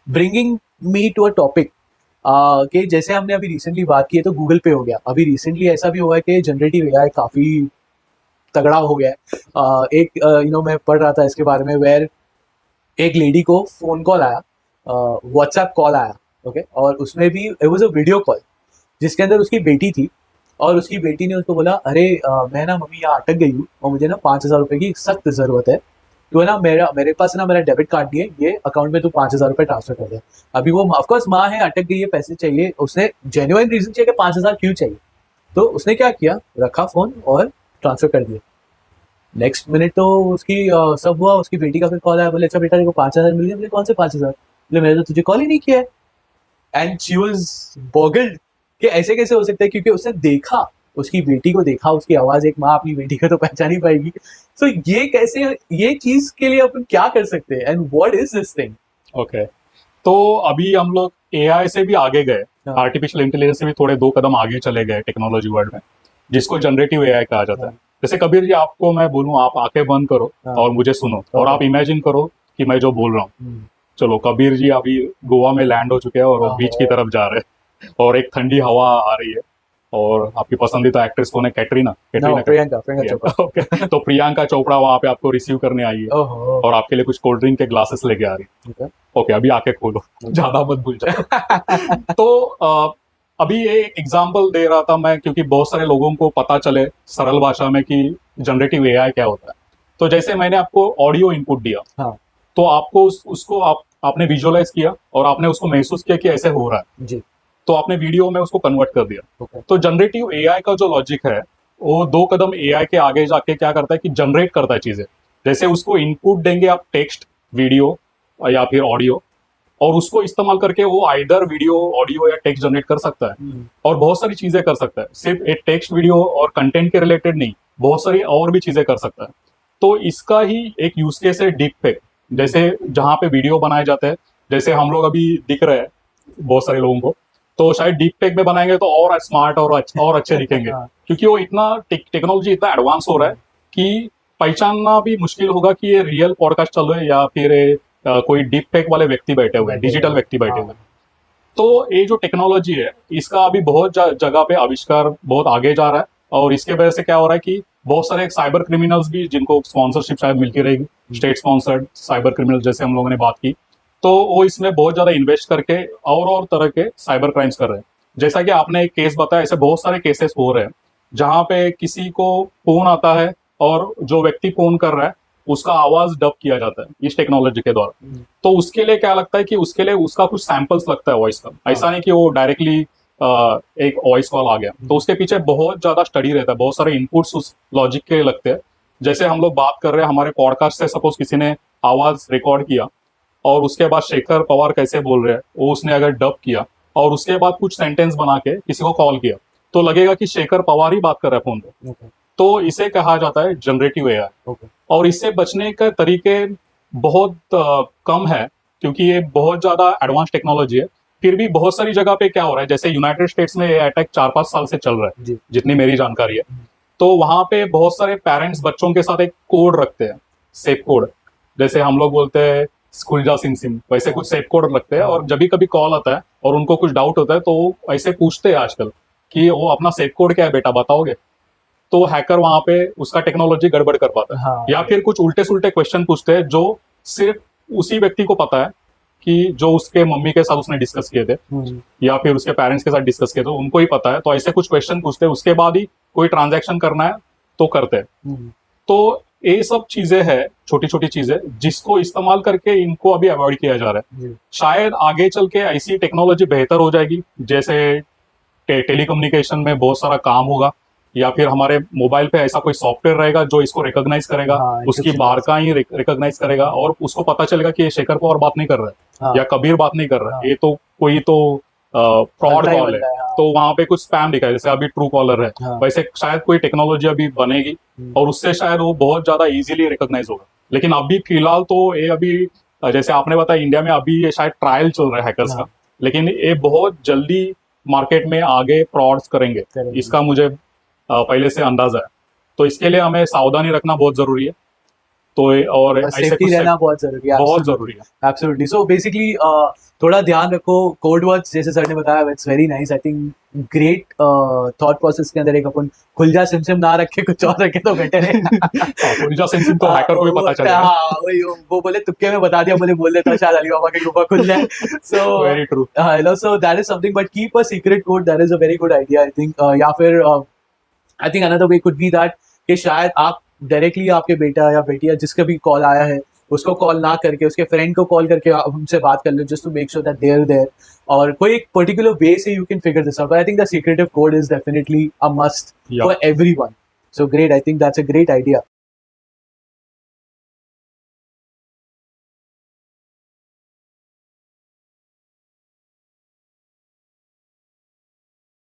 Bringing me to a topic कि जैसे हमने अभी रिसेंटली बात की है तो गूगल पे हो गया, अभी रिसेंटली ऐसा भी हुआ है कि जनरेटिव एआई काफ़ी तगड़ा हो गया है। एक मैं पढ़ रहा था इसके बारे में, वेयर एक लेडी को फ़ोन कॉल आया, व्हाट्सएप कॉल आया, ओके, और उसमें भी it was a video call जिसके अंदर उसकी बेटी थी। और उसकी बेटी ने उसको बोला, अरे मैं ना मम्मी यहाँ अटक गई हूँ और मुझे ना 5,000 रुपये की सख्त ज़रूरत है। तो है ना, मेरे पास ना मेरा डेबिट कार्ड नहीं है, ये अकाउंट में तू 5,000 रुपये ट्रांसफर कर दे। अभी वो ऑफकोर्स माँ है, अटक गई है, पैसे चाहिए, उसने जेन्युइन रीजन चाहिए कि 5,000 क्यों चाहिए। तो उसने क्या किया, रखा फ़ोन और ट्रांसफर कर दिया। नेक्स्ट मिनट तो उसकी सब हुआ, उसकी बेटी का फिर कॉल आया, बोले अच्छा बेटा देखो 5,000 मिल गए। बोले कौन से 5,000? बोले मैंने तो तुझे कॉल ही नहीं किया है। एंड शी वाज बॉगल्ड कि ऐसे कैसे हो सकता है, क्योंकि उसने देखा, उसकी बेटी को देखा, उसकी आवाज, एक माँ अपनी बेटी को तो पहचान ही पाएगी। सो ये कैसे, ये चीज के लिए अपन क्या कर सकते हैं and what is this thing? Okay, तो अभी हम लोग एआई से भी आगे गए, हाँ। आर्टिफिशियल इंटेलिजेंस से भी थोड़े 2 कदम आगे चले गए टेक्नोलॉजी वर्ल्ड में, जिसको जनरेटिव एआई कहा जाता है। हाँ। जैसे कबीर जी, आपको मैं बोलूं आप आंखें बंद करो हाँ। और मुझे सुनो, और ओके। आप इमेजिन करो कि मैं जो बोल रहा हूँ। हम्म। चलो, कबीर जी अभी गोवा में लैंड हो चुके हैं और वो बीच की ओहो। तरफ जा रहे हैं, और एक ठंडी हवा आ रही है, और आपकी पसंदीदा एक्ट्रेस कौन है? कैटरीना, नो, कैटरीना कैफ, प्रियंका, प्रियंका चोपड़ा। प्रियंका। ओके, तो प्रियंका चोपड़ा वहां पे आपको रिसीव करने आई है, ओहो। और आपके लिए कुछ कोल्ड ड्रिंक के ग्लासेस लेके आ रही है। ओके। ओके, अभी आके खोलो, ज्यादा मत भूल जाओ। तो अभी ये एक एग्जांपल दे रहा था मैं, क्योंकि बहुत सारे लोगों को पता चले सरल भाषा में कि जनरेटिव एआई क्या होता है। तो जैसे मैंने आपको ऑडियो इनपुट दिया, हाँ तो आपको उसको आपने विजुअलाइज किया और आपने उसको महसूस किया कि ऐसे हो रहा है, जी। तो आपने वीडियो में उसको कन्वर्ट कर दिया। ओके। तो जनरेटिव एआई का जो लॉजिक है, वो 2 कदम एआई के आगे जाके क्या करता है कि जनरेट करता है चीजें। जैसे उसको इनपुट देंगे आप, टेक्स्ट, वीडियो या फिर ऑडियो, और उसको इस्तेमाल करके वो आइदर वीडियो, ऑडियो या टेक्स्ट जनरेट कर सकता है, और बहुत सारी चीजें कर सकता है। सिर्फ एक टेक्स्ट, वीडियो और कंटेंट के रिलेटेड नहीं, बहुत सारी और भी चीजें कर सकता है। तो इसका ही एक यूज केस है डीप फेक, जैसे जहां पे वीडियो बनाए जाते हैं, जैसे हम लोग अभी दिख रहे हैं बहुत सारे लोगों को, तो शायद डीप फेक में बनाएंगे तो और स्मार्ट और अच्छे दिखेंगे, हाँ। क्योंकि वो इतना टेक्नोलॉजी इतना एडवांस हो रहा है कि पहचानना भी मुश्किल होगा कि ये रियल पॉडकास्ट चल रहा है या फिर कोई डीप फेक वाले व्यक्ति बैठे हुए हैं, डिजिटल व्यक्ति बैठे हुए हैं। तो ये जो टेक्नोलॉजी है, इसका अभी बहुत जगह पे आविष्कार बहुत आगे जा रहा है, और इसके वजह से क्या हो रहा है कि बहुत सारे साइबर क्रिमिनल्स भी, जिनको स्पॉन्सरशिप शायद मिलती रहेगी, स्टेट स्पॉन्सर्ड साइबर क्रिमिनल जैसे हम लोगों ने बात की, तो वो इसमें बहुत ज्यादा इन्वेस्ट करके और तरह के साइबर क्राइम्स कर रहे हैं। जैसा कि आपने एक केस बताया, ऐसे बहुत सारे केसेस हो रहे हैं जहां पे किसी को फोन आता है, और जो व्यक्ति फोन कर रहा है उसका आवाज डब किया जाता है इस टेक्नोलॉजी के द्वारा। तो उसके लिए क्या लगता है कि उसके लिए उसका कुछ सैंपल्स लगता है वॉइस का, ऐसा नहीं कि वो डायरेक्टली एक वॉइस कॉल आ गया। तो उसके पीछे बहुत ज्यादा स्टडी रहता है, बहुत सारे इनपुट्स उस लॉजिक के लगते हैं। जैसे हम लोग बात कर रहे हैं हमारे पॉडकास्ट से, सपोज किसी ने आवाज रिकॉर्ड किया, और उसके बाद शेखर पवार कैसे बोल रहे हैं वो उसने अगर डब किया, और उसके बाद कुछ सेंटेंस बना के किसी को कॉल किया, तो लगेगा कि शेखर पवार ही बात कर रहा है फोन पे। तो इसे कहा जाता है जनरेटिव एआई। और इससे बचने के तरीके बहुत कम है, क्योंकि ये बहुत ज्यादा एडवांस टेक्नोलॉजी है। फिर भी बहुत सारी जगह पे क्या हो रहा है, जैसे यूनाइटेड स्टेट्स में ये अटैक 4-5 साल से चल रहा है, जी। जितनी मेरी जानकारी है। तो वहां पे बहुत सारे पेरेंट्स बच्चों के साथ एक कोड रखते हैं, सेफ कोड। जैसे हम लोग बोलते हैं स्कूल जा सिम सिम, वैसे कुछ सेफ कोड रखते हैं, और जब भी कभी कॉल आता है और उनको कुछ डाउट होता है, तो वो ऐसे पूछते हैं आजकल कि वो अपना सेफ कोड क्या है बेटा, बताओगे? तो हैकर वहां पे उसका टेक्नोलॉजी गड़बड़ कर पाता है। हाँ। या फिर कुछ उल्टे सुल्टे क्वेश्चन पूछते हैं जो सिर्फ उसी व्यक्ति को पता है, कि जो उसके मम्मी के साथ उसने डिस्कस किए थे, या फिर उसके पेरेंट्स के साथ डिस्कस किए थे, उनको ही पता है। तो ऐसे कुछ क्वेश्चन पूछते हैं, उसके बाद ही कोई ट्रांजैक्शन करना है तो करते हैं। तो ये सब चीजें हैं, छोटी छोटी चीजें, जिसको इस्तेमाल करके इनको अभी अवॉइड किया जा रहा है। शायद आगे चल के ऐसी टेक्नोलॉजी बेहतर हो जाएगी, जैसे टेलीकम्युनिकेशन में बहुत सारा काम होगा, या फिर हमारे मोबाइल पे ऐसा कोई सॉफ्टवेयर रहेगा जो इसको रिकॉग्नाइज करेगा, हाँ, उसकी encryption बारका ही रिकॉग्नाइज करेगा, और उसको पता चलेगा कि ये शेखर पवार बात नहीं कर रहा है, हाँ। या कबीर बात नहीं कर रहा है, हाँ। ये तो कोई तो फ्रॉड बनता ही कॉल है। बनता है, हाँ। तो वहां पे कुछ स्पैम दिखा है, जैसे अभी ट्रू कॉलर है, हाँ। वैसे शायद कोई टेक्नोलॉजी अभी बनेगी, और उससे शायद वो बहुत ज्यादा इजीली रिकॉग्नाइज होगा। लेकिन अभी फिलहाल तो ये अभी जैसे आपने बताया, इंडिया में अभी ये शायद ट्रायल चल रहा है हैकर्स का, लेकिन ये बहुत जल्दी मार्केट में आगे फ्रॉड्स करेंगे, इसका मुझे पहले से अंदाजा है। तो इसके लिए हमें सावधानी रखना बहुत जरूरी है। तो और ऐसे सेफ्टी कुछ रहना बहुत जरूरी है, बहुत जरूरी है। एब्सोल्युटली। सो बेसिकली थोड़ा ध्यान रखो, कोड वर्ड्स जैसे सर ने बताया, it's very nice. I think great thought process के अंदर एक अपन खुलजा सिमसिम ना रखे कुछ और रखे तो बेटर है। हाँ, खुलजा सिम तो हैकर को भी पता चलेगा। हाँ वही, वो बोले तुक्के में बता दिया, बोले बोल देता शायद अली बाबा के ऊपर खुल जाए। So very true. so that is something, but keep a secret code, that is a very good idea I think। या फिर I think another way could be that कि शायद आप डायरेक्टली आपके बेटा या बेटी या जिसका भी कॉल आया है उसको कॉल ना करके उसके फ्रेंड को कॉल करके आप उनसे बात कर लो, just to make sure that they are there, और कोई एक पर्टिकुलर वे से you can figure this out. I think the secretive code is definitely a must Yeah. For everyone. So great, I think that's a great idea.